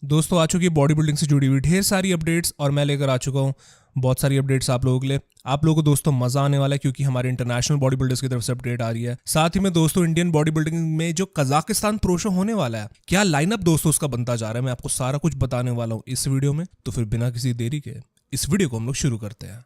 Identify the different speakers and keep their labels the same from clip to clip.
Speaker 1: दोस्तों आ चुकी है बॉडी बिल्डिंग से जुड़ी हुई ढेर सारी अपडेट्स और मैं लेकर आ चुका हूँ बहुत सारी अपडेट्स आप लोगों के लिए। आप लोगों को दोस्तों मजा आने वाला है क्योंकि हमारे इंटरनेशनल बॉडी बिल्डर्स की तरफ से अपडेट आ रही है। साथ ही में दोस्तों इंडियन बॉडी बिल्डिंग में जो कजाकिस्तान प्रो शो होने वाला है, क्या लाइनअप दोस्तों उसका बनता जा रहा है, मैं आपको सारा कुछ बताने वाला हूँ इस वीडियो में। तो फिर बिना किसी देरी के इस वीडियो को हम लोग शुरू करते हैं।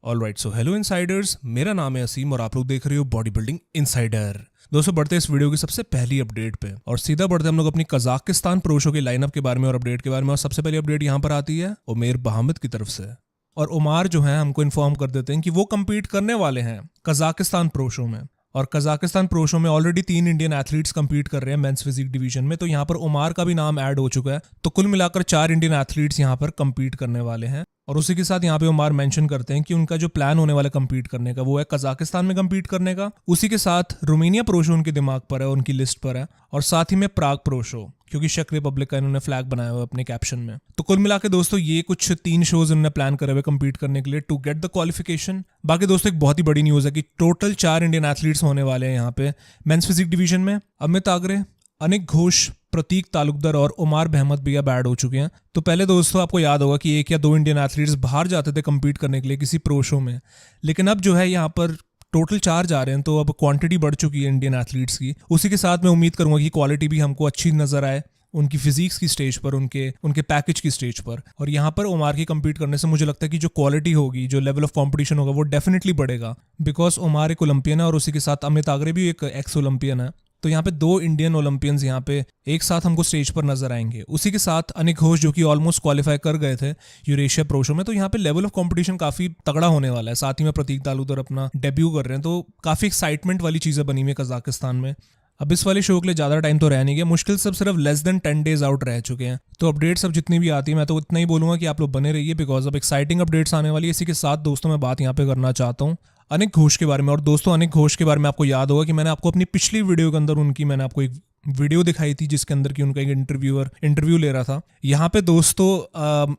Speaker 1: ऑलराइट, सो हेलो इनसाइडर्स, मेरा नाम है असीम और आप लोग देख रहे हो बॉडी बिल्डिंग इनसाइडर। दोस्तों बढ़ते हैं इस वीडियो की सबसे पहली अपडेट पे और सीधा बढ़ते हैं हम लोग अपनी कजाकिस्तान प्रो शो के लाइनअप के बारे में और अपडेट के बारे में। और सबसे पहली अपडेट यहाँ पर आती है उमेर बहामद की तरफ से। और उमार जो है हमको इन्फॉर्म कर देते हैं कि वो कम्पीट करने वाले हैं कजाकिस्तान प्रो शो में। और कजाकिस्तान प्रो शो में ऑलरेडी 3 इंडियन एथलीट्स कंपीट कर रहे हैं मेंस फिजिक डिवीजन में, तो यहाँ पर उमार का भी नाम ऐड हो चुका है। तो कुल मिलाकर 4 इंडियन एथलीट्स यहाँ पर कंपीट करने वाले हैं। और उसी के साथ यहाँ पे उमार मेंशन करते हैं कि उनका जो प्लान होने वाला कंपीट करने का वो है कजाकिस्तान में कंपीट करने का। उसी के साथ रोमानिया प्रो शो उनके दिमाग पर है, उनकी लिस्ट पर है। और साथ ही में प्राग प्रो शो, क्योंकि चेक रिपब्लिक का इन्होंने फ्लैग बनाया हुआ है अपने कैप्शन में। तो कुल मिला के दोस्तों ये कुछ 3 शोज इन्होंने प्लान करे हुए कंपीट करने के लिए टू गेट द क्वालिफिकेशन। बाकी दोस्तों एक बहुत ही बड़ी न्यूज है कि टोटल 4 इंडियन एथलीट्स होने वाले हैं यहाँ पे मेंस फिजिक डिवीजन में। अमित आगरे, अनिक घोष, प्रतीक तालुकदर और उमार बहमद भी अब ऐड हो चुके हैं। तो पहले दोस्तों आपको याद होगा कि 1 या 2 इंडियन एथलीट्स बाहर जाते थे कंपीट करने के लिए किसी प्रो शो में, लेकिन अब जो है यहाँ पर टोटल 4 जा रहे हैं। तो अब क्वांटिटी बढ़ चुकी है इंडियन एथलीट्स की। उसी के साथ मैं उम्मीद करूंगा कि क्वालिटी भी हमको अच्छी नजर आए उनकी फिजिक्स की स्टेज पर, उनके पैकेज की स्टेज पर। और यहाँ पर उमार की कंपीट करने से मुझे लगता है कि जो क्वालिटी होगी, जो लेवल ऑफ कंपटीशन होगा वो डेफिनेटली बढ़ेगा, बिकॉज उमार एक ओलंपियन है और उसी के साथ अमित आगरे भी एक एक्स ओलंपियन है। तो यहाँ पे 2 इंडियन ओलंपियंस यहाँ पे एक साथ हमको स्टेज पर नजर आएंगे। उसी के साथ अनिक घोष जो कि ऑलमोस्ट क्वालिफाई कर गए थे यूरेशिया प्रो शो में, तो यहाँ पे लेवल ऑफ कंपटीशन काफी तगड़ा होने वाला है। साथ ही में प्रतीक तालुकदर अपना डेब्यू कर रहे हैं, तो काफी एक्साइटमेंट वाली चीजें बनी हुई है कजाकिस्तान में। अब इस वाले शो के लिए ज्यादा टाइम तो रह नहीं गया, मुश्किल से सिर्फ लेस देन 10 डेज आउट रह चुके हैं। तो अपडेट्स अब जितनी भी आती है मैं तो इतना ही बोलूंगा कि आप लोग बने रहिए, बिकॉज अब एक्साइटिंग अपडेट्स आने वाली है। इसी के साथ दोस्तों मैं बात यहाँ पे करना चाहता हूँ अनिक घोष के बारे में। और दोस्तों अनिक घोष के बारे में आपको याद होगा कि मैंने आपको अपनी पिछली वीडियो के अंदर मैंने आपको एक वीडियो दिखाई थी जिसके अंदर कि उनका एक इंटरव्यू ले रहा था। यहाँ पे दोस्तों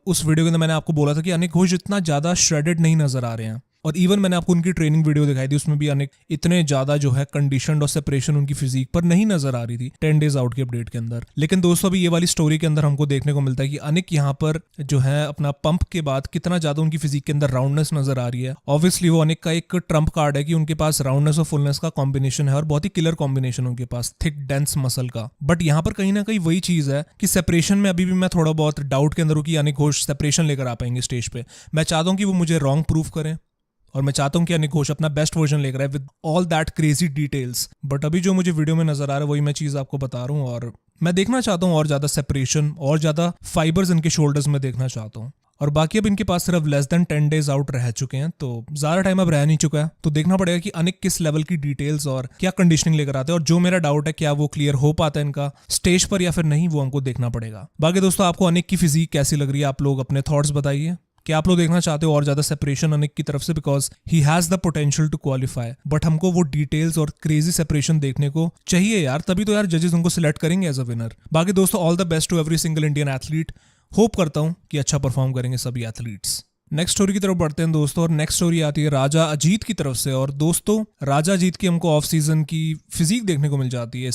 Speaker 1: उस वीडियो के अंदर मैंने आपको बोला था कि अनिक घोष इतना ज्यादा श्रेडेड नहीं नजर आ रहे हैं। और इवन मैंने आपको उनकी ट्रेनिंग वीडियो दिखाई थी, उसमें भी अनिक इतने ज्यादा जो है कंडीशनड और सेपरेशन उनकी फिजिक पर नहीं नजर आ रही थी 10 डेज आउट के अपडेट के अंदर। लेकिन दोस्तों अभी ये वाली स्टोरी के अंदर हमको देखने को मिलता है कि अनिक यहाँ पर जो है अपना पंप के बाद कितना ज्यादा उनकी फिजिक के अंदर राउंडनेस नजर आ रही है। ऑब्वियसली वो अनिक का एक ट्रम्प कार्ड है कि उनके पास राउंडनेस और फुलनेस का कॉम्बिनेशन है और बहुत ही किलर कॉम्बिनेशन उनके पास, थिक डेंस मसल का। बट यहाँ पर कहीं ना कहीं वही चीज है कि सेपरेशन में अभी भी मैं थोड़ा बहुत डाउट के अंदर हूँ कि अनिक घोष सेपरेशन लेकर आ पाएंगे स्टेज पे। मैं चाहता हूँ कि वो मुझे रॉन्ग प्रूव करें और मैं चाहता हूं कि अनिक घोष अपना बेस्ट वर्जन लेकर आए with all that crazy details. But अभी जो मुझे वीडियो में नजर आ रहा है वही मैं चीज आपको बता रहा हूं। और मैं देखना चाहता हूं और ज्यादा सेपरेशन और ज्यादा फाइबर्स इनके शोल्डर्स में देखना चाहता हूं। और बाकी अब इनके पास सिर्फ लेस देन 10 डेज आउट रह चुके हैं, तो ज्यादा टाइम अब रह नहीं चुका है। तो देखना पड़ेगा कि अनिक किस लेवल की डिटेल्स और क्या कंडीशनिंग लेकर आते हैं। और जो मेरा डाउट है क्या वो क्लियर हो पाता है इनका स्टेज पर या फिर नहीं, वो हमको देखना पड़ेगा। बाकी दोस्तों आपको अनिक की फिजिक कैसी लग रही है, आप लोग अपने थॉट्स बताइए। क्या आप लोग देखना चाहते हो और ज्यादा सेपरेशन अनिक की तरफ से, because he has the potential to qualify, but हमको वो डिटेल्स और क्रेजी सेपरेशन देखने को चाहिए यार, तभी तो यार जजेस उनको सिलेक्ट करेंगे एज अ विनर। बाकी दोस्तों all the best to every single Indian athlete. Hope करता हूं कि अच्छा परफॉर्म करेंगे सभी एथलीट्स। नेक्स्ट स्टोरी की तरफ बढ़ते हैं दोस्तों, और नेक्स्ट स्टोरी आती है राजा अजीत की तरफ से। और दोस्तों राजा अजीत की हमको ऑफ सीजन की फिजिक देखने को मिल जाती है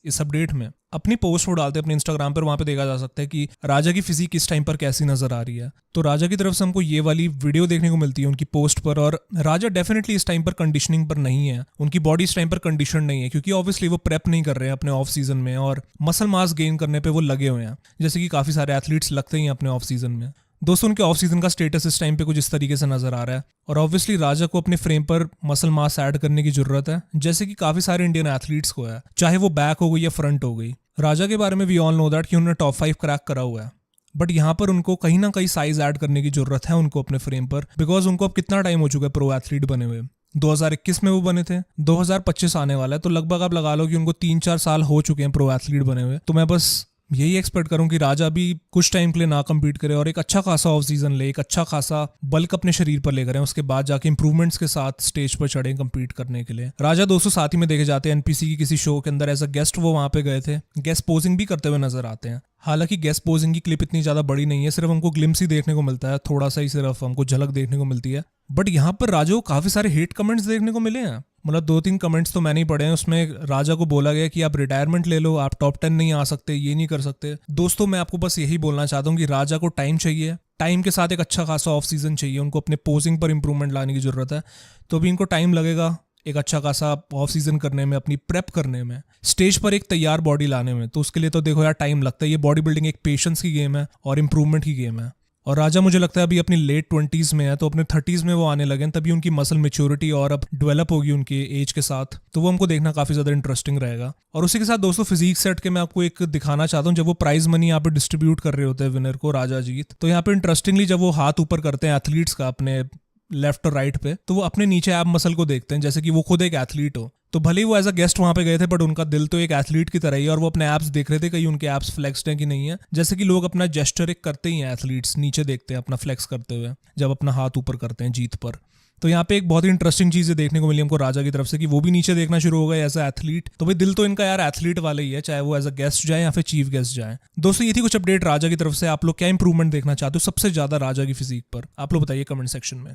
Speaker 1: इस अपडेट में। अपनी पोस्ट वो डालते हैं अपने इंस्टाग्राम पर, वहां पे देखा जा सकता है कि राजा की फिजिक इस टाइम पर कैसी नजर आ रही है। तो राजा की तरफ से हमको ये वाली वीडियो देखने को मिलती है उनकी पोस्ट पर। और राजा डेफिनेटली इस टाइम पर कंडीशनिंग पर नहीं है, उनकी बॉडी इस टाइम पर कंडीशन नहीं है, क्योंकि ऑब्वियसली वो प्रेप नहीं कर रहे हैं अपने ऑफ सीजन में और मसल मास गेन करने पे वो लगे हुए हैं, जैसे कि काफी सारे एथलीट्स लगते ही हैं अपने ऑफ सीजन में। दोस्तों उनके ऑफ सीजन का स्टेटस इस टाइम पे कुछ इस तरीके से नजर आ रहा है। और ऑब्वियसली राजा को अपने फ्रेम पर मसल मास ऐड करने की जरूरत है, जैसे कि काफी सारे इंडियन एथलीट्स को है, चाहे वो बैक हो गई या फ्रंट हो गई। राजा के बारे में वी ऑल नो दैट कि उन्होंने टॉप 5 क्रैक करा हुआ है, बट यहाँ पर उनको कहीं ना कहीं साइज ऐड करने की जरूरत है उनको अपने फ्रेम पर, बिकॉज उनको अब कितना टाइम हो चुका है प्रो एथलीट बने हुए। 2021 में वो बने थे, 2025 आने वाला है, तो लगभग आप लगा लो कि उनको 3-4 साल हो चुके हैं प्रो एथलीट बने हुए। तो मैं बस यही एक्सपेक्ट करूं कि राजा भी कुछ टाइम के लिए ना कम्पीट करे और एक अच्छा खासा ऑफ सीजन ले, एक अच्छा खासा बल्क अपने शरीर पर लेकर आए, उसके बाद जाके इंप्रूवमेंट्स के साथ स्टेज पर चढ़े कम्पीट करने के लिए। राजा दोस्तों साथ ही में देखे जाते हैं एनपीसी की किसी शो के अंदर एज अ गेस्ट, वो वहां पे गए थे, गेस्ट पोजिंग भी करते हुए नजर आते हैं। हालांकि गेस्ट पोजिंग की क्लिप इतनी ज्यादा बड़ी नहीं है, सिर्फ हमको ग्लिम्स ही देखने को मिलता है, थोड़ा सा ही सिर्फ हमको झलक देखने को मिलती है। बट यहाँ पर राजा को काफी सारे हेट कमेंट्स देखने को मिले हैं, मतलब 2-3 कमेंट्स तो मैंने ही पढ़े हैं, उसमें राजा को बोला गया कि आप रिटायरमेंट ले लो, आप टॉप 10 नहीं आ सकते, ये नहीं कर सकते। दोस्तों मैं आपको बस यही बोलना चाहता हूँ कि राजा को टाइम चाहिए, टाइम के साथ एक अच्छा खासा ऑफ सीजन चाहिए, उनको अपने पोजिंग पर इंप्रूवमेंट लाने की जरूरत है। तो अभी इनको टाइम लगेगा एक अच्छा खासा ऑफ सीजन करने में, अपनी प्रेप करने में, स्टेज पर एक तैयार बॉडी लाने में। तो उसके लिए तो देखो यार टाइम लगता है। ये बॉडी बिल्डिंग एक पेशेंस की गेम है और इंप्रूवमेंट की गेम है। और राजा मुझे लगता है अभी अपनी लेट 20s में है, तो अपने 30s में वो आने लगे हैं, तभी उनकी मसल मेच्योरिटी और अब डेवलप होगी उनके एज के साथ। तो वो हमको देखना काफी ज्यादा इंटरेस्टिंग रहेगा। और उसी के साथ दोस्तों फिजिक सेट के मैं आपको एक दिखाना चाहता हूँ, जब वो प्राइज मनी यहाँ पे डिस्ट्रीब्यूट कर रहे होते हैं विनर को, राजा जीत, तो यहाँ पे इंटरेस्टिंगली जब वो हाथ ऊपर करते हैं एथलीट्स का अपने लेफ्ट और राइट पे, तो वो अपने नीचे एब मसल को देखते हैं जैसे कि वो खुद एक एथलीट हो। तो भले ही वो एज अ गेस्ट वहां पे गए थे, बट उनका दिल तो एक एथलीट की तरह ही है, और वो अपने एब्स देख रहे थे कहीं उनके एब्स फ्लेक्स्ड हैं कि नहीं है। जैसे कि लोग अपना जेस्चर एक करते ही हैं, एथलीट्स नीचे देखते हैं अपना फ्लेक्स करते हुए जब अपना हाथ ऊपर करते हैं जीत पर। तो यहाँ पे एक बहुत ही इंटरेस्टिंग चीजें देखने को मिली हमको राजा की तरफ से कि वो भी नीचे देखना शुरू हो गए एज अ एथलीट। तो भाई दिल तो इनका यार एथलीट वाले ही है, चाहे वो एज अ गेस्ट जाए या फिर चीफ गेस्ट जाए। दोस्तों ये थी कुछ अपडेट राजा की तरफ से। आप लोग क्या इंप्रूवमेंट देखना चाहते हो सबसे ज्यादा राजा की फिजिक पर, आप लोग बताइए कमेंट सेक्शन में।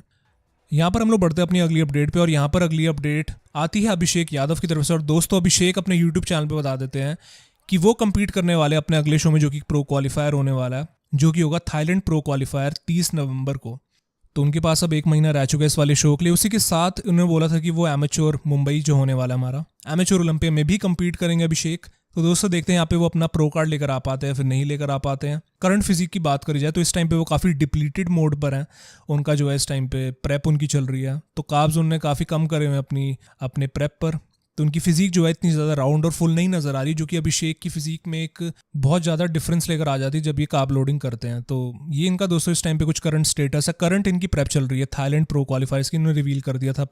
Speaker 1: यहाँ पर हम लोग बढ़ते हैं अपनी अगली अपडेट पे, और यहाँ पर अगली अपडेट आती है अभिषेक यादव की तरफ से। और दोस्तों अभिषेक अपने यूट्यूब चैनल पे बता देते हैं कि वो compete करने वाले अपने अगले शो में, जो कि प्रो क्वालिफायर होने वाला है, जो कि होगा थाईलैंड प्रो क्वालिफायर 30 नवंबर को। तो उनके पास अब 1 महीना रह चुका है इस वाले शो के लिए। उसी के साथ उन्होंने बोला था कि वो एमेच्योर मुंबई जो होने वाला है हमारा एमेच्योर ओलंपिया में भी compete करेंगे अभिषेक। तो दोस्तों देखते हैं यहाँ पे वो अपना प्रो कार्ड लेकर आ पाते हैं फिर नहीं लेकर आ पाते हैं। करंट फिजिक की बात करी जाए तो इस टाइम पे वो काफ़ी डिप्लीटेड मोड पर हैं। उनका जो है इस टाइम पे प्रेप उनकी चल रही है, तो कार्ब्स उन्होंने काफ़ी कम करे हुए हैं अपने प्रेप पर। तो उनकी फिजिक जो है इतनी ज़्यादा राउंड और फुल नहीं नज़र आ रही, जो कि अभिषेक की फिजिक में एक बहुत ज़्यादा डिफरेंस लेकर आ जाती है जब ये कार्ब लोडिंग करते हैं। तो ये इनका दोस्तों इस टाइम पे कुछ करंट स्टेटस है। करंट इनकी प्रेप चल रही है थाईलैंड प्रो क्वालिफायर्स की, इन्होंने रिवील कर दिया था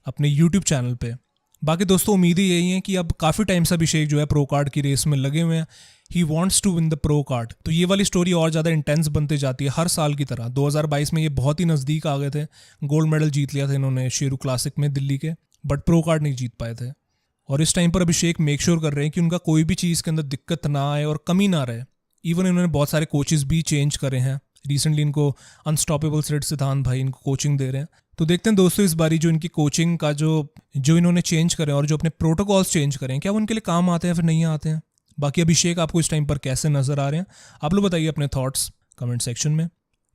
Speaker 1: अपने यूट्यूब चैनल पे। बाकी दोस्तों उम्मीदें यही हैं कि अब काफ़ी टाइम से अभिषेक जो है प्रो कार्ड की रेस में लगे हुए हैं। He wants to win the pro card. तो ये वाली स्टोरी और ज़्यादा इंटेंस बनते जाती है हर साल की तरह। 2022 में ये बहुत ही नज़दीक आ गए थे, गोल्ड मेडल जीत लिया था इन्होंने शेरू क्लासिक में दिल्ली के, बट प्रो कार्ड नहीं जीत पाए थे। और इस टाइम पर अभिषेक मेक श्योर कर रहे हैं कि उनका कोई भी चीज़ के अंदर दिक्कत ना आए और कमी ना रहे। इवन इन्होंने बहुत सारे कोचेस भी चेंज करे हैं। रिसेंटली इनको अनस्टॉपेबल सेट सिद्धांत भाई इनको कोचिंग दे रहे हैं। तो देखते हैं दोस्तों इस बारी जो इनकी कोचिंग का जो इन्होंने चेंज करें और जो अपने प्रोटोकॉल्स चेंज करें, क्या वो उनके लिए काम आते हैं फिर नहीं आते हैं। बाकी अभिषेक आपको इस टाइम पर कैसे नजर आ रहे हैं, आप लोग बताइए अपने थॉट्स कमेंट सेक्शन में।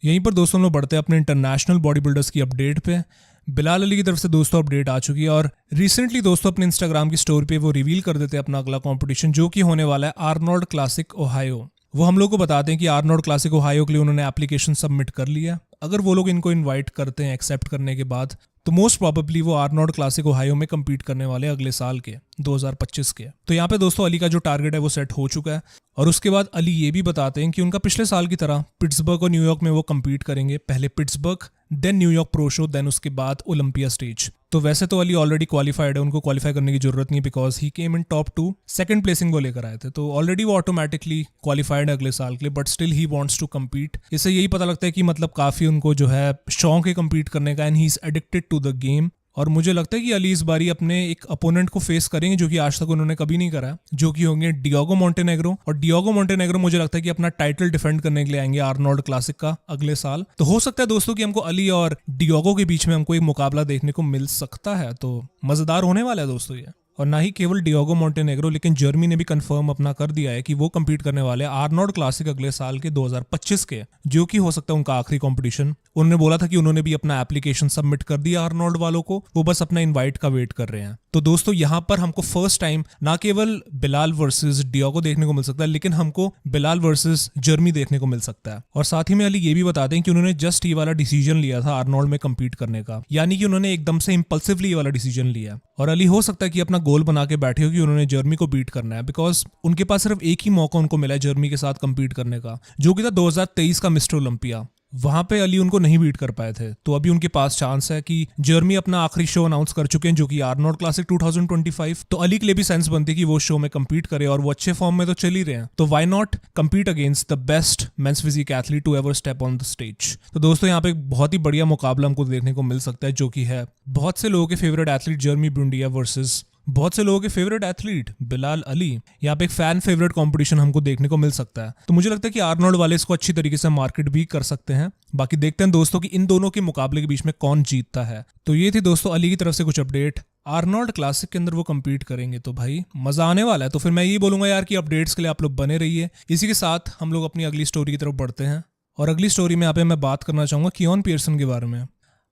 Speaker 1: यहीं पर दोस्तों हम लोग बढ़ते हैं अपने इंटरनेशनल बॉडी बिल्डर्स की अपडेट पे। बिलाल अली की तरफ से दोस्तों अपडेट आ चुकी है, और रिसेंटली दोस्तों अपने इंस्टाग्राम की स्टोरी पे वो रिवील कर देते हैं अपना अगला कंपटीशन, जो कि होने वाला है आर्नोल्ड क्लासिक ओहायो। वो हम लोग को बताते हैं कि आर्नोल्ड क्लासिक ओहायो के लिए उन्होंने एप्लीकेशन सबमिट कर लिया। अगर वो लोग इनको इनवाइट करते हैं एक्सेप्ट करने के बाद, तो मोस्ट प्रोबेबली वो आर्नोल्ड क्लासिक ओहायो में compete करने वाले अगले साल के 2025 के। तो यहाँ पे दोस्तों अली का जो टारगेट है वो सेट हो चुका है। और उसके बाद अली ये भी बताते हैं कि उनका पिछले साल की तरह पिट्सबर्ग और न्यूयॉर्क में वो compete करेंगे। पहले Pittsburgh, then New York pro show, then उसके बाद ओलंपिया स्टेज। तो वैसे तो अली ऑलरेडी क्वालिफाइड है, उनको क्वालिफाई करने की जरूरत नहीं, because he came in top 2, second placing वो लेकर आए थे। तो ऑलरेडी वो ऑटोमेटिकली क्वालिफाइड है अगले साल के लिए, but still he wants to compete। इससे यही पता लगता है कि मतलब काफी उनको जो है शौक है compete करने का, and he is addicted to the game. और मुझे लगता है कि अली इस बारी अपने एक अपोनेंट को फेस करेंगे जो कि आज तक उन्होंने कभी नहीं करा, जो कि होंगे डियागो मोंटेनेग्रो। और डियागो मोंटेनेग्रो मुझे लगता है कि अपना टाइटल डिफेंड करने के लिए आएंगे आर्नोल्ड क्लासिक का अगले साल। तो हो सकता है दोस्तों कि हमको अली और डियागो के बीच में हमको एक मुकाबला देखने को मिल सकता है। तो मजेदार होने वाला है दोस्तों ये। और ना ही केवल डियागो मोंटेनेग्रो, लेकिन जर्मनी ने भी कंफर्म अपना कर दिया है कि वो compete करने वाले आर्नोल्ड क्लासिक अगले साल के 2025 के, जो कि हो सकता है उनका आखिरी कंपटीशन। उन्होंने बोला था कि उन्होंने भी अपना एप्लीकेशन सबमिट कर दिया आर्नोल्ड वालों को, वो बस अपना इनवाइट का वेट कर रहे हैं। तो दोस्तों यहाँ पर हमको फर्स्ट टाइम ना केवल बिलाल वर्सेस डियागो देखने को मिल सकता है, लेकिन हमको बिलाल वर्सेस जर्मी देखने को मिल सकता है। और साथ ही में अली ये भी बताते हैं कि उन्होंने जस्ट ये वाला डिसीजन लिया था आर्नोल्ड में compete करने का, यानी कि उन्होंने एकदम से इंपल्सिवली ये वाला डिसीजन लिया। और अली हो सकता है कि अपना गोल बना के बैठे हो कि उन्होंने जर्मी को बीट करना है, बिकॉज उनके पास सिर्फ एक ही मौका उनको मिला है जर्मी के साथ compete करने का, जो कि था 2023 का मिस्टर ओलंपिया। वहां पे अली उनको नहीं बीट कर पाए थे। तो अभी उनके पास चांस है कि जर्मी अपना आखिरी शो अनाउंस कर चुके हैं, जो कि आर्नोल्ड क्लासिक 2025। तो अली के लिए भी सेंस बनती है कि वो शो में compete करे, और वो अच्छे फॉर्म में तो चल ही रहे हैं। तो why not compete against the best men's physique athlete to ever step on the stage. तो दोस्तों यहाँ पे एक बहुत ही बढ़िया मुकाबला हमको देखने को मिल सकता है, जो कि है बहुत से लोगों के फेवरेट एथलीट जर्मी बुंडिया वर्सेस बहुत से लोगों के फेवरेट एथलीट बिलाल अली, यहाँ पे एक फैन फेवरेट कंपटीशन हमको देखने को मिल सकता है। तो मुझे लगता है कि आर्नोल्ड वाले इसको अच्छी तरीके से मार्केट भी कर सकते हैं। बाकी देखते हैं दोस्तों कि इन दोनों के मुकाबले के बीच में कौन जीतता है। तो ये थी दोस्तों अली की तरफ से कुछ अपडेट। आर्नोल्ड क्लासिक के अंदर वो compete करेंगे तो भाई मजा आने वाला है। तो फिर मैं ये बोलूंगा यार कि अपडेट्स के लिए आप लोग बने रहिए। इसी के साथ हम लोग अपनी अगली स्टोरी की तरफ बढ़ते हैं और अगली स्टोरी में यहाँ पे मैं बात करना चाहूंगा कियोन पियर्सन के बारे में।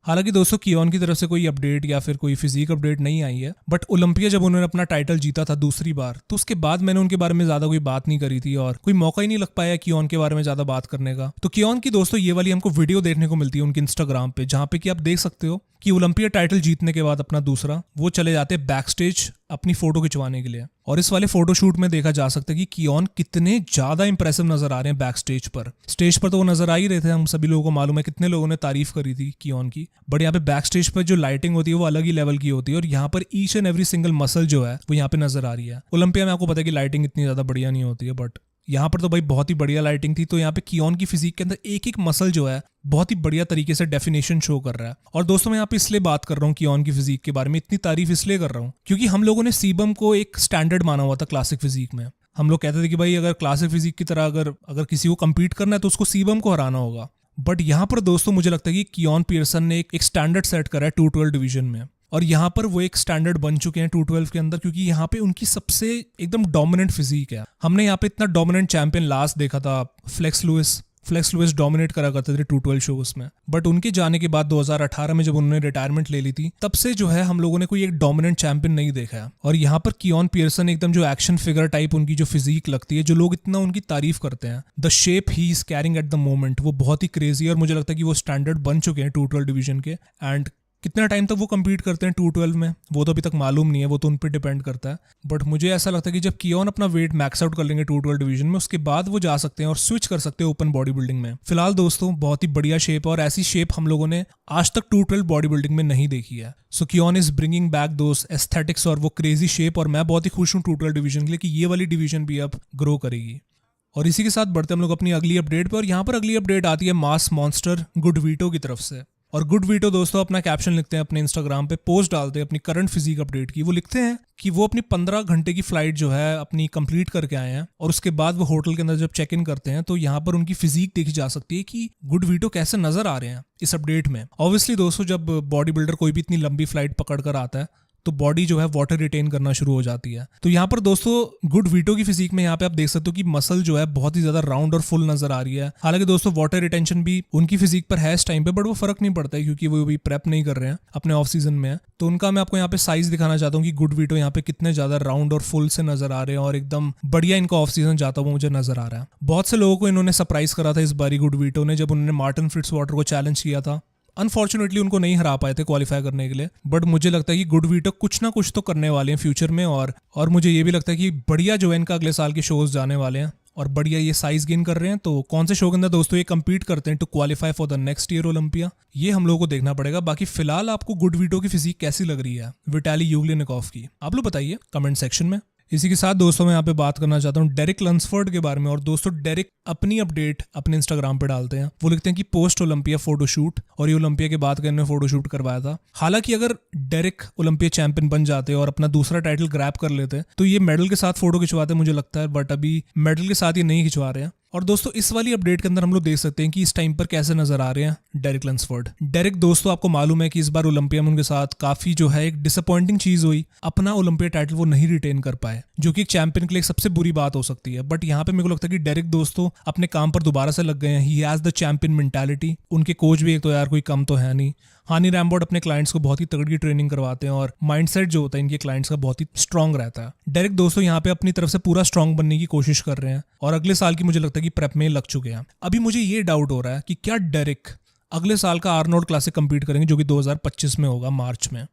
Speaker 1: हालांकि दोस्तों कियोन की तरफ से कोई अपडेट या फिर कोई फिजिक अपडेट नहीं आई है, बट ओलंपिया जब उन्होंने अपना टाइटल जीता था दूसरी बार, तो उसके बाद मैंने उनके बारे में ज्यादा कोई बात नहीं करी थी और कोई मौका ही नहीं लग पाया कियोन के बारे में ज्यादा बात करने का। तो कियोन की दोस्तों ये वाली हमको वीडियो देखने को मिलती है उनके इंस्टाग्राम पे, जहाँ पे कि आप देख सकते हो कि ओलंपिया टाइटल जीतने के बाद अपना दूसरा वो चले जाते हैं बैक स्टेज अपनी फोटो खिंचवाने के लिए। और इस वाले फोटोशूट में देखा जा सकता है कि कियोन कितने ज्यादा इंप्रेसिव नजर आ रहे हैं बैक स्टेज पर। स्टेज पर तो वो नजर आ ही रहे थे, हम सभी लोगों को मालूम है कितने लोगों ने तारीफ करी थी कियोन की, बट यहाँ पे बैक स्टेज पर जो लाइटिंग होती है वो अलग ही लेवल की होती है और यहाँ पर each and every single muscle जो है वो यहाँ पे नजर आ रही है। ओलंपिया में आपको पता है कि लाइटिंग इतनी ज्यादा बढ़िया नहीं होती है, बट यहाँ पर तो भाई बहुत ही बढ़िया लाइटिंग थी। तो यहाँ पे कियोन की फिजिक के अंदर एक एक मसल जो है बहुत ही बढ़िया तरीके से डेफिनेशन शो कर रहा है। और दोस्तों मैं यहाँ पे इसलिए बात कर रहा हूँ कियोन की फिजिक के बारे में, इतनी तारीफ इसलिए कर रहा हूँ क्योंकि हम लोगों ने सीबम को एक स्टैंडर्ड माना हुआ था क्लासिक फिजिक में। हम लोग कहते थे कि भाई अगर क्लासिक फिजिक की तरह अगर किसी को कम्पीट करना है तो उसको सीबम को हराना होगा। बट यहाँ पर दोस्तों मुझे लगता है कि कियोन पियर्सन ने एक स्टैंडर्ड सेट करा है 212 डिवीजन में, और यहाँ पर वो एक स्टैंडर्ड बन चुके हैं 212 के अंदर, क्योंकि यहाँ पे उनकी सबसे एकदम डोमिनेंट फिजिक है। हमने यहाँ पे इतना डोमिनेंट चैंपियन लास्ट देखा था फ्लेक्स लुइस डोमिनेट करा करते थे 212 शोज में, बट उनके जाने के बाद 2018 में जब उन्होंने रिटायरमेंट ले ली थी तब से जो है हम लोगों ने कोई एक डोमिनेंट चैंपियन नहीं देखा है। और यहाँ पर कियोन पियर्सन एकदम जो एक्शन फिगर टाइप उनकी जो फिजिक लगती है, जो लोग इतना उनकी तारीफ करते हैं, the shape he is carrying at the moment, वो बहुत ही क्रेजी है। और मुझे लगता है कि वो स्टैंडर्ड बन चुके हैं 212 डिवीजन के। एंड कितना टाइम तक वो compete करते हैं 212 में वो तो अभी तक मालूम नहीं है, वो तो उन पर डिपेंड करता है। बट मुझे ऐसा लगता है कि जब कियोन अपना वेट मैक्स आउट कर लेंगे 212 डिवीजन में, उसके बाद वो जा सकते हैं और स्विच कर सकते हैं ओपन बॉडी बिल्डिंग में। फिलहाल दोस्तों बहुत ही बढ़िया शेप है और ऐसी शेप हम लोगों ने आज तक 212 बॉडी बिल्डिंग में नहीं देखी है। सो कियोन is bringing back those aesthetics और वो क्रेजी शेप, और मैं बहुत ही खुश हूँ 212 डिवीजन के लिए कि ये वाली डिवीजन भी अब ग्रो करेगी। और इसी के साथ बढ़ते हम लोग अपनी अगली अपडेट पे, और यहाँ पर अगली अपडेट आती है मास मॉन्स्टर गुड वीटो की तरफ से। और गुड वीटो दोस्तों अपना कैप्शन लिखते हैं अपने इंस्टाग्राम पे, पोस्ट डालते हैं अपनी करंट फिजिक अपडेट की। वो लिखते हैं कि वो अपनी 15 घंटे की फ्लाइट जो है अपनी कंप्लीट करके आए हैं, और उसके बाद वो होटल के अंदर जब चेक इन करते हैं तो यहाँ पर उनकी फिजिक देखी जा सकती है कि गुड वीटो कैसे नजर आ रहे हैं इस अपडेट में। ऑब्वियसली दोस्तों जब बॉडी बिल्डर कोई भी इतनी लंबी फ्लाइट पकड़ कर आता है तो बॉडी जो है वाटर रिटेन करना शुरू हो जाती है। तो यहाँ पर दोस्तों गुड वीटो की फिजिक में यहाँ पे आप देख सकते हो कि मसल जो है बहुत ही ज्यादा राउंड और फुल नजर आ रही है। हालांकि दोस्तों वाटर रिटेंशन भी उनकी फिजिक पर है इस टाइम पे, बट वो फर्क नहीं पड़ता है क्योंकि वो भी प्रेप नहीं कर रहे हैं, अपने ऑफ सीजन में है। तो उनका मैं आपको यहाँ पे साइज दिखाना चाहता हूँ कि गुड वीटो यहाँ पे कितने ज्यादा राउंड और फुल से नजर आ रहे हैं और एकदम बढ़िया इनका ऑफ सीजन जाता हुआ मुझे नजर आ रहा है। बहुत से लोगों को इन्होंने सरप्राइज करा था इस बारी गुड वीटो ने, जब उन्होंने मार्टिन फिट्जवाटर को चैलेंज किया था। अनफॉर्चुनेटली उनको नहीं हरा पाए थे क्वालिफाई करने के लिए, बट मुझे लगता है कि गुड वीटो कुछ ना कुछ तो करने वाले हैं फ्यूचर में। और मुझे ये भी लगता है कि बढ़िया जो है इनका अगले साल के शोज जाने वाले हैं और बढ़िया ये साइज गेन कर रहे हैं। तो कौन से शो के अंदर दोस्तों ये compete करते हैं to qualify for the next year Olympia, ये हम लोगों को देखना पड़ेगा। बाकी फिलहाल आपको गुड वीटो की फिजिक कैसी लग रही है विटाली यूग्लेनिकोव की, आप लोग बताइए कमेंट सेक्शन में। इसी के साथ दोस्तों मैं यहाँ पे बात करना चाहता हूँ डेरिक लंसफोर्ड के बारे में। और दोस्तों डेरिक अपनी अपडेट अपने इंस्टाग्राम पे डालते हैं। वो लिखते हैं कि पोस्ट ओलंपिया फोटोशूट, और ये ओलंपिया के बाद इन्होंने फोटोशूट करवाया था। हालांकि अगर डेरिक ओलंपिया चैंपियन बन जाते और अपना दूसरा टाइटल ग्रैब कर लेते तो ये मेडल के साथ फोटो खिंचवाते मुझे लगता है, बट अभी मेडल के साथ ये नहीं खिंचवा रहे हैं। और दोस्तों इस वाली अपडेट के अंदर हम लोग देख सकते हैं कि इस टाइम पर कैसे नजर आ रहे हैं डेरिक लंसफोर्ड। डेरिक दोस्तों आपको मालूम है कि इस बार ओलंपिया में उनके साथ काफी जो है एक डिसअपॉइंटिंग चीज हुई, अपना ओलंपिया टाइटल वो नहीं रिटेन कर पाए, जो कि एक चैंपियन के लिए एक सबसे बुरी बात हो सकती है। बट यहाँ पे मेरे को लगता है कि डेरिक दोस्तों अपने काम पर दोबारा से लग गए हैं। ही हैज द चैंपियन मेंटालिटी। उनके कोच भी एक तो यार कोई कम तो है नहीं। हानी रैमबोर्ड अपने क्लाइंट्स को बहुत ही तगड़ी ट्रेनिंग करवाते हैं और माइंडसेट जो होता है इनके क्लाइंट्स का बहुत ही स्ट्रांग रहता है। डेरिक दोस्तों यहाँ पे अपनी तरफ से पूरा स्ट्रांग बनने की कोशिश कर रहे हैं और अगले साल की मुझे लगता है कि प्रेप में लग चुके हैं। अभी मुझे ये डाउट हो रहा है कि क्या डेरिक अगले साल का आर्नोल्ड क्लासिक कंपीट करेंगे जो कि 2025 में होगा मार्च में।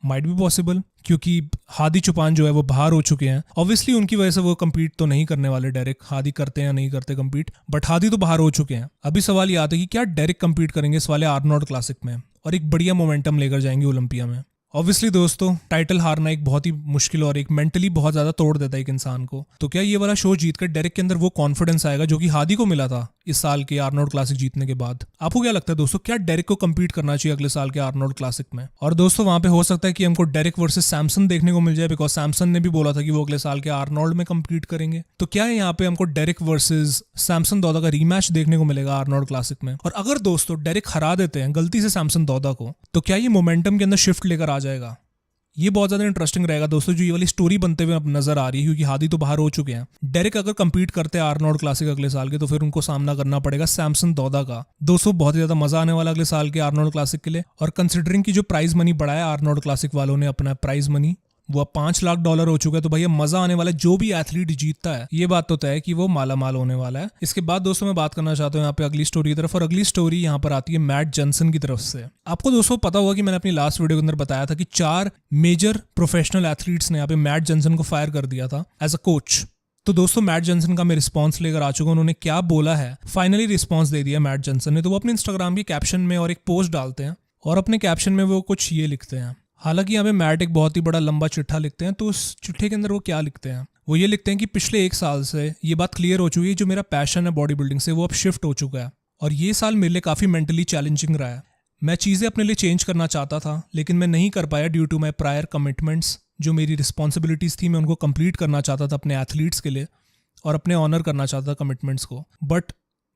Speaker 1: माइट बी पॉसिबल, क्योंकि हादी चुपान जो है वो बाहर हो चुके हैं। ऑब्वियसली उनकी वजह से वो कंपीट तो नहीं करने वाले डेरिक, हादी करते हैं या नहीं करते कंपीट, बट हादी तो बाहर हो चुके हैं। अभी सवाल ये आता है कि क्या डेरिक कंपीट करेंगे इस वाले आर्नोल्ड क्लासिक में और एक बढ़िया मोमेंटम लेकर जाएंगे ओलंपिया में। ऑब्वियसली दोस्तों, टाइटल हारना एक बहुत ही मुश्किल और एक मेंटली बहुत ज्यादा तोड़ देता है एक इंसान को। तो क्या ये वाला शो जीतकर डेरेक के अंदर वो कॉन्फिडेंस आएगा जो कि हादी को मिला था इस साल के आर्नोल्ड क्लासिक जीतने के बाद? आपको क्या लगता है दोस्तों, क्या डेरेक को कम्पीट करना चाहिए अगले साल के आर्नोल्ड क्लासिक में? और दोस्तों वहां पे हो सकता है कि हमको डेरेक वर्सेस सैमसन देखने को मिल जाए, बिकॉज सैमसन ने भी बोला था कि वो अगले साल के आर्नोल्ड में कम्पीट करेंगे। तो क्या यहाँ पे हमको डेरेक वर्सेस सैमसन दौदा का रीमैच देखने को मिलेगा आर्नोल्ड क्लासिक में? और अगर दोस्तों डेरेक हरा देते हैं गलती से सैमसन दौदा को, तो क्या ये मोमेंटम के अंदर शिफ्ट लेकर आ जाएगा? ये बहुत ज्यादा इंटरेस्टिंग रहेगा दोस्तों, जो ये वाली स्टोरी बनते हुए अब नजर आ रही है, क्योंकि हादी तो बाहर हो चुके हैं। डेरेक अगर कंपीट करते हैं आर्नोल्ड क्लासिक अगले साल के, तो फिर उनको सामना करना पड़ेगा सैमसन दौदा का। दोस्तों बहुत ज्यादा मजा आने वाला अगले साल के आर्नोल्ड क्लासिक के लिए। और कंसिडरिंग की जो प्राइज मनी बढ़ाया आर्नोल्ड क्लासिक वालों ने, अपना प्राइज मनी वो अब $5 लाख हो चुका है। तो भैया मजा आने वाला है, जो भी एथलीट जीतता है ये बात तो तय है कि वो माला माल होने वाला है। इसके बाद दोस्तों मैं बात करना चाहता हूँ यहाँ पे अगली स्टोरी की तरफ, और अगली स्टोरी यहाँ पर आती है मैट जॉनसन की तरफ से। आपको दोस्तों पता होगा कि मैंने अपनी लास्ट वीडियो के अंदर बताया था कि 4 मेजर प्रोफेशनल एथलीट्स ने यहाँ पे मैट जॉनसन को फायर कर दिया था एज अ कोच। तो दोस्तों मैट जॉनसन का मैं रिस्पांस लेकर आ चुका हूँ। उन्होंने क्या बोला है, फाइनली रिस्पांस दे दिया मैट जॉनसन ने। तो वो अपने इंस्टाग्राम की कैप्शन में और एक पोस्ट डालते हैं, और अपने कैप्शन में वो कुछ ये लिखते हैं। हालांकि यहाँ पे मैट एक बहुत ही बड़ा लंबा चिट्ठा लिखते हैं, तो उस चिट्ठे के अंदर वो क्या लिखते हैं, वो ये लिखते हैं कि पिछले 1 साल से ये बात क्लियर हो चुकी है, जो मेरा पैशन है बॉडी बिल्डिंग से वो अब शिफ्ट हो चुका है, और ये साल मेरे लिए काफ़ी मेंटली चैलेंजिंग रहा है। मैं चीज़ें अपने लिए चेंज करना चाहता था, लेकिन मैं नहीं कर पाया due to my prior commitments. जो मेरी रिस्पॉन्सिबिलिटीज़ थी मैं उनको कंप्लीट करना चाहता था अपने एथलीट्स के लिए, और अपने ऑनर करना चाहता था कमिटमेंट्स को। बट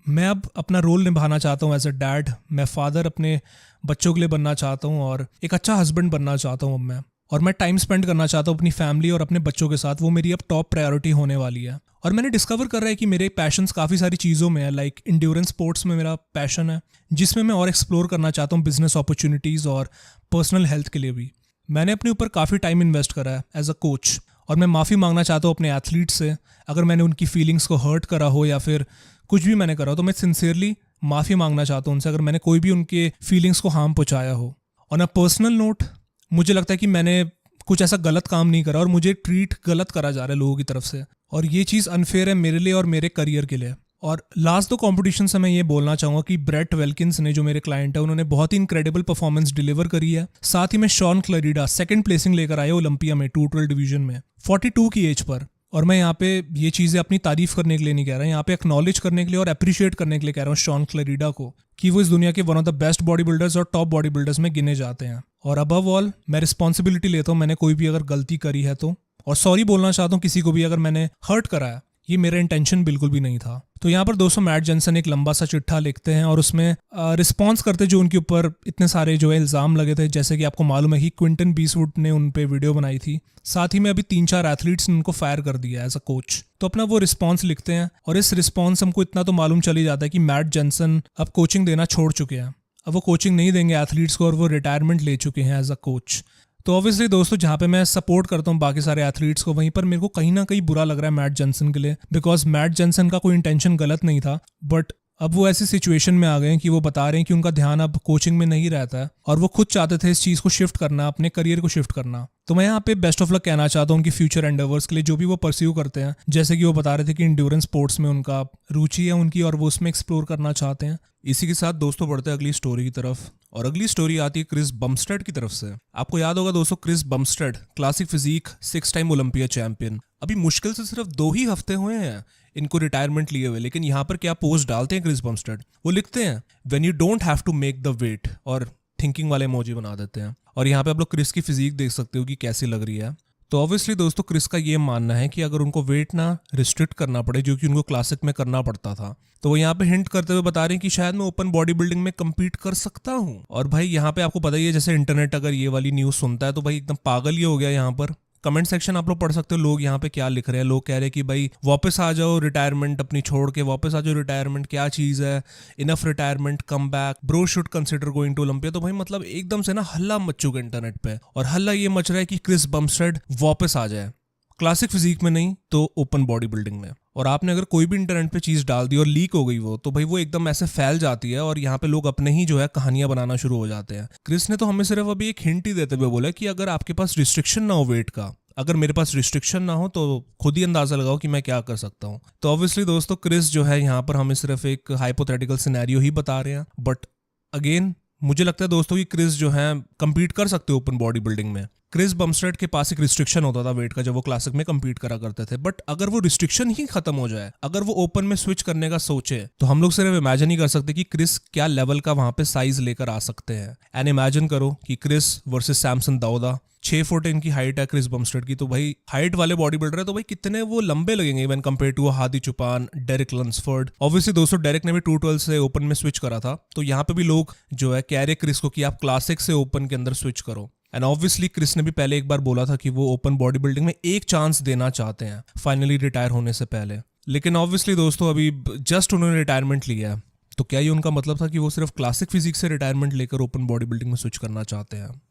Speaker 1: मैं अब अपना रोल निभाना चाहता हूँ एज अ डैड। मैं फादर अपने बच्चों के लिए बनना चाहता हूँ, और एक अच्छा हस्बैंड बनना चाहता हूँ अब मैं। और मैं टाइम स्पेंड करना चाहता हूँ अपनी फैमिली और अपने बच्चों के साथ। वो मेरी अब टॉप प्रायोरिटी होने वाली है। और मैंने डिस्कवर कर रहा है कि मेरे पैशंस काफ़ी सारी चीज़ों में है। लाइक इंड्योरेंस स्पोर्ट्स में मेरा पैशन है, जिसमें मैं और एक्सप्लोर करना चाहता हूँ बिजनेस अपॉर्चुनिटीज़, और पर्सनल हेल्थ के लिए भी। मैंने अपने ऊपर काफ़ी टाइम इन्वेस्ट करा है एज अ कोच, और मैं माफ़ी मांगना चाहता हूँ अपने एथलीट से अगर मैंने उनकी फीलिंग्स को हर्ट करा हो, या फिर कुछ भी मैंने करा हो। तो मैं सिंसियरली माफ़ी मांगना चाहता हूँ उनसे अगर मैंने कोई भी उनके फीलिंग्स को हार्म पहुँचाया हो। ऑन अ पर्सनल नोट, मुझे लगता है कि मैंने कुछ ऐसा गलत काम नहीं करा, और मुझे ट्रीट गलत करा जा रहा है लोगों की तरफ से, और ये चीज़ अनफेयर है मेरे लिए और मेरे करियर के लिए। और लास्ट 2 कॉम्पिटिशन से मैं ये बोलना चाहूँगा कि ब्रेट वेल्किंस ने, जो मेरे क्लाइंट है, उन्होंने बहुत ही इनक्रेडिबल परफॉर्मेंस डिलीवर करी है। साथ ही में शॉन क्लरीडा 2nd प्लेसिंग लेकर आए ओलंपिया में 212 डिवीजन में 42 की एज पर। और मैं यहाँ पे ये चीज़ें अपनी तारीफ करने के लिए नहीं कह रहा, यहाँ पे एक्नॉलेज करने के लिए और अप्रिशिएट करने के लिए कह रहा हूँ शॉन क्लरीडा को, कि वो इस दुनिया के one of the best body builders और टॉप बॉडी बिल्डर्स में गिने जाते हैं। और अबव ऑल मैं रिस्पॉन्सिबिलिटी लेता हूँ, मैंने कोई भी अगर गलती करी है तो, और सॉरी बोलना चाहता हूँ किसी को भी अगर मैंने हर्ट करा है। ये मेरा इंटेंशन बिल्कुल भी नहीं था। तो यहाँ पर दोस्तों मैट जॉनसन एक लंबा सा चिट्ठा लिखते हैं, और उसमें रिस्पॉन्स करते जो उनके ऊपर इतने सारे जो है इल्ज़ाम लगे थे। जैसे कि आपको मालूम है कि क्विंटन बीसवुड ने उन पे वीडियो बनाई थी। साथ ही में अभी 3-4 एथलीट्स ने उनको फायर कर दिया एज अ कोच। तो अपना वो रिस्पॉन्स लिखते हैं, और इस रिस्पॉन्स हमको इतना तो मालूम चल ही जाता है कि मैट जॉनसन अब कोचिंग देना छोड़ चुके हैं। अब वो कोचिंग नहीं देंगे एथलीट्स को, और वो रिटायरमेंट ले चुके हैं एज अ कोच। तो ऑब्वियसली दोस्तों जहाँ पे मैं सपोर्ट करता हूँ बाकी सारे एथलीट्स को, वहीं पर मेरे को कहीं ना कहीं बुरा लग रहा है मैट जॉनसन के लिए, बिकॉज मैट जॉनसन का कोई इंटेंशन गलत नहीं था। बट अब वो ऐसी सिचुएशन में आ गए हैं कि वो बता रहे हैं कि उनका ध्यान अब कोचिंग में नहीं रहता है, और वो खुद चाहते थे इस चीज़ को शिफ्ट करना, अपने करियर को शिफ्ट करना। तो मैं यहाँ पे बेस्ट ऑफ लक कहना चाहता हूँ उनकी फ्यूचर एंडेवर्स के लिए, जो भी वो परस्यू करते हैं। जैसे कि वो बता रहे थे कि इंड्योरेंस स्पोर्ट्स में उनका रुचि है उनकी, और वो उसमें एक्सप्लोर करना चाहते हैं। इसी के साथ दोस्तों बढ़ते हैं अगली स्टोरी की तरफ, और अगली स्टोरी आती है क्रिस बमस्टेड की तरफ से। आपको याद होगा दोस्तों, Chris Bumstead classic physique 6 time Olympia champion. अभी मुश्किल से सिर्फ 2 ही हफ्ते हुए हैं इनको रिटायरमेंट लिए हुए, लेकिन यहाँ पर क्या पोस्ट डालते हैं क्रिस बमस्टेड, वो लिखते हैं when you don't have to make the weight, और थिंकिंग वाले इमोजी बना देते हैं। और यहाँ पे आप लोग क्रिस की फिजिक देख सकते हो कि कैसी लग रही है। तो ऑब्वियसली दोस्तों क्रिस का ये मानना है कि अगर उनको वेट ना रिस्ट्रिक्ट करना पड़े, जो कि उनको क्लासिक में करना पड़ता था, तो वो यहाँ पे हिंट करते हुए बता रहे हैं कि शायद मैं ओपन बॉडी बिल्डिंग में कम्पीट कर सकता हूँ। और भाई यहाँ पे आपको पता ही है, जैसे इंटरनेट अगर ये वाली न्यूज़ सुनता है तो भाई एकदम पागल ही हो गया। यहाँ पर कमेंट सेक्शन आप लोग पढ़ सकते हो, लोग यहाँ पे क्या लिख रहे हैं। लोग कह रहे हैं कि भाई वापस आ जाओ रिटायरमेंट अपनी छोड़ के, वापस आ जाओ रिटायरमेंट, क्या चीज़ है, enough retirement, come back, bro should consider going to Olympia. तो भाई मतलब एकदम से ना हल्ला मच चुका इंटरनेट पे, और हल्ला ये मच रहा है कि क्रिस बमस्टेड वापस आ जाए, क्लासिक फिजिक में नहीं तो ओपन बॉडी बिल्डिंग में। और आपने अगर कोई भी इंटरनेट पे चीज़ डाल दी और लीक हो गई वो, तो भाई वो एकदम ऐसे फैल जाती है, और यहाँ पे लोग अपने ही जो है कहानियां बनाना शुरू हो जाते हैं। क्रिस ने तो हमें सिर्फ अभी एक हिंट ही देते हुए बोला कि अगर आपके पास रिस्ट्रिक्शन ना हो वेट का, अगर मेरे पास रिस्ट्रिक्शन ना हो, तो खुद ही अंदाजा लगाओ कि मैं क्या कर सकता हूँ। तो ऑब्वियसली दोस्तों क्रिस जो है यहाँ पर हमें सिर्फ एक हाइपोथेटिकल सिनेरियो ही बता रहे हैं, बट अगेन मुझे लगता है दोस्तों कि क्रिस जो है कम्पीट कर सकते हो ओपन बॉडी बिल्डिंग में। क्रिस बमस्टेड के पास एक रिस्ट्रिक्शन होता था वेट का जब वो क्लासिक में कम्पीट करा करते थे, बट अगर वो रिस्ट्रिक्शन ही खत्म हो जाए, अगर वो ओपन में स्विच करने का सोचे, तो हम लोग सिर्फ इमेजिन ही कर सकते कि क्रिस क्या लेवल का वहां पे साइज लेकर आ सकते हैं। एंड इमेजिन करो कि क्रिस वर्सेस सैमसन दाऊदा, 6 फुट इनकी हाइट है क्रिस बमस्टेड की, तो भाई हाइट वाले बॉडी बिल्डर है तो भाई कितने वो लंबे लगेंगे when compare to Hadi Choopan, Derek Lunsford. Obviously दोस्तों डेरिक ने भी 212 से ओपन में स्विच करा था, तो यहाँ पे भी लोग जो है कह रहे क्रिस को कि आप क्लासिक से ओपन के अंदर स्विच करो। एंड ऑब्वियसली क्रिस ने भी पहले एक बार बोला था कि वो ओपन बॉडी बिल्डिंग में एक चांस देना चाहते हैं फाइनली रिटायर होने से पहले। लेकिन ऑब्वियसली दोस्तों अभी जस्ट उन्होंने रिटायरमेंट लिया है, तो क्या ये उनका मतलब था कि वो सिर्फ क्लासिक फिजिक्स से रिटायरमेंट लेकर ओपन बॉडी बिल्डिंग में स्विच करना चाहते हैं?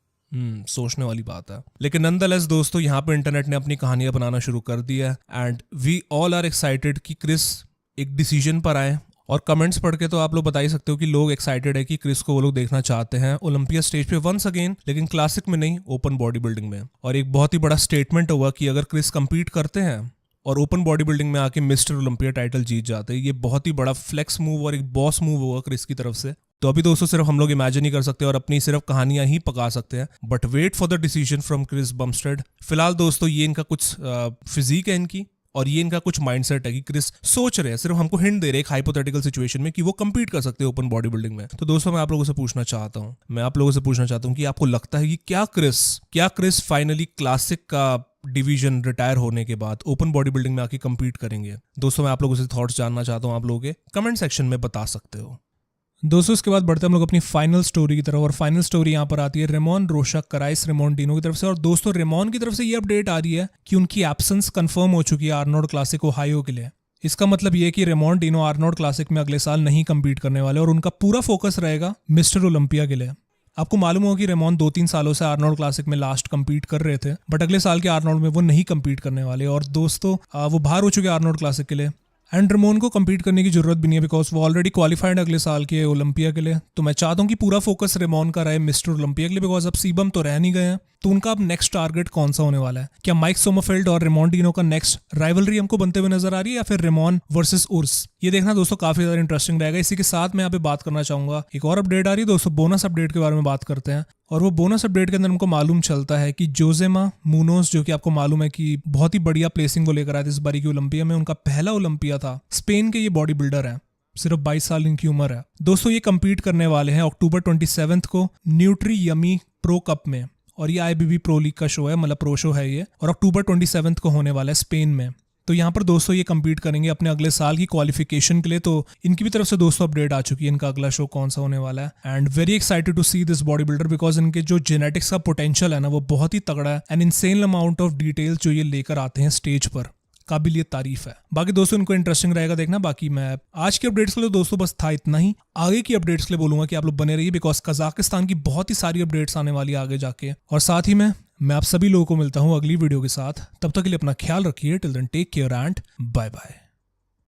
Speaker 1: सोचने वाली बात है। लेकिन नॉनदलेस दोस्तों यहाँ पे इंटरनेट ने अपनी कहानियां बनाना शुरू कर दी है and we all are excited कि क्रिस एक डिसीजन पर आए। और कमेंट्स पढ़ के तो आप लोग बता ही सकते हो कि लोग एक्साइटेड है कि क्रिस को वो लोग देखना चाहते हैं ओलंपिया स्टेज पे वंस अगेन, लेकिन क्लासिक में नहीं, ओपन बॉडी बिल्डिंग में। और एक बहुत ही बड़ा स्टेटमेंट हुआ कि अगर क्रिस कंपीट करते हैं और ओपन बॉडी बिल्डिंग में आके मिस्टर ओलंपिया टाइटल जीत जाते हैं, ये बहुत ही बड़ा फ्लेक्स मूव और एक बॉस मूव होगा क्रिस की तरफ से। तो अभी दोस्तों सिर्फ हम लोग इमेजिन ही कर सकते हैं और अपनी सिर्फ कहानियां ही पका सकते हैं, but wait for the decision from Chris Bumstead. फिलहाल दोस्तों ये इनका कुछ फिजिक है इनकी, और ये इनका कुछ माइंडसेट है कि क्रिस सोच रहे हैं, सिर्फ हमको हिंट दे रहे हैं एक हाइपोथेटिकल सिचुएशन में कि वो कंपीट कर सकते हैं ओपन बॉडी बिल्डिंग में। तो दोस्तों मैं आप लोगों से पूछना चाहता हूं कि आपको लगता है कि क्या क्रिस फाइनली क्लासिक का डिवीजन रिटायर होने के बाद ओपन बॉडी बिल्डिंग में आके कंपीट करेंगे? दोस्तों मैं आप लोगों से थॉट्स जानना चाहता हूं, आप लोगों के कमेंट सेक्शन में बता सकते हो। दोस्तों इसके बाद बढ़ते हैं हम लोग अपनी फाइनल स्टोरी की तरफ, और फाइनल स्टोरी यहाँ पर आती है रेमॉन रोशाकाराइस रेमोंडिनो की तरफ से। और दोस्तों रेमॉन की तरफ से ये अपडेट आ रही है कि उनकी एब्सेंस कंफर्म हो चुकी है आर्नोल्ड क्लासिक ओहायो के लिए। इसका मतलब ये कि रेमोंडिनो आर्नोल्ड क्लासिक में अगले साल नहीं कंपीट करने वाले और उनका पूरा फोकस रहेगा मिस्टर ओलंपिया के लिए। आपको मालूम होगा कि रेमॉन 2-3 सालों से आर्नोल्ड क्लासिक में लास्ट कंपीट कर रहे थे, बट अगले साल के आर्नोल्ड में वो नहीं कंपीट करने वाले। और दोस्तों वो बाहर हो चुके आर्नोल्ड क्लासिक के लिए, एंड रेमोन को कंपीट करने की जरूरत भी नहीं है बिकॉज वो ऑलरेडी क्वालिफाइड अगले साल के ओलंपिया के लिए। तो मैं चाहता हूँ कि पूरा फोकस रेमोन का रहे मिस्टर ओलंपिया के लिए, बिकॉज अब सीबम तो रह नहीं गए हैं। तो उनका अब नेक्स्ट टारगेट कौन सा होने वाला है? क्या माइक सोमरफेल्ड और रेमोंडिनो का नेक्स्ट राइवलरी हमको बनते हुए नजर आ रही है, या फिर रेमोन वर्सेस उर्स? ये देखना दोस्तों काफी ज्यादा इंटरेस्टिंग रहेगा। इसी के साथ मैं यहाँ पे बात करना चाहूंगा, एक और अपडेट आ रही है दोस्तों, बोनस अपडेट के बारे में बात करते हैं। और वो बोनस अपडेट के अंदर हमको मालूम चलता है कि जोसेमा मुनोज, जो कि आपको मालूम है कि बहुत ही बढ़िया प्लेसिंग वो लेकर आए थे इस बारी की ओलंपिया में, उनका पहला ओलंपिया था। स्पेन के ये बॉडी बिल्डर है, सिर्फ 22 साल इनकी उम्र है। दोस्तों ये कंपीट करने वाले हैं अक्टूबर 27 को न्यूट्री यमी प्रो कप में, और ये IBB प्रो लीग का शो है, मतलब प्रो शो है ये, और अक्टूबर 27 को होने वाला है स्पेन में। तो यहाँ पर दोस्तों ये कंपीट करेंगे अपने अगले साल की क्वालिफिकेशन के लिए। तो इनकी भी तरफ से दोस्तों अपडेट आ चुकी है इनका अगला शो कौन सा होने वाला है। And very excited to see this bodybuilder because इनके जो जेनेटिक्स का पोटेंशियल है ना वो बहुत ही तगड़ा है, and insane amount of details जो ये लेकर आते हैं स्टेज पर, काबिलियत तारीफ है। बाकी दोस्तों इनको इंटरेस्टिंग रहेगा देखना। बाकी मैं आज के अपडेट्स के लिए दोस्तों बस था इतना ही। आगे की अपडेट्स के लिए बोलूंगा कि आप लोग बने रहिए बिकॉज कजाकिस्तान की बहुत ही सारी अपडेट्स आने वाली है आगे जाके। और साथ ही मैं आप सभी लोगों को मिलता हूं अगली वीडियो के साथ। तब तक के लिए अपना ख्याल रखिए। Till then take care and bye bye.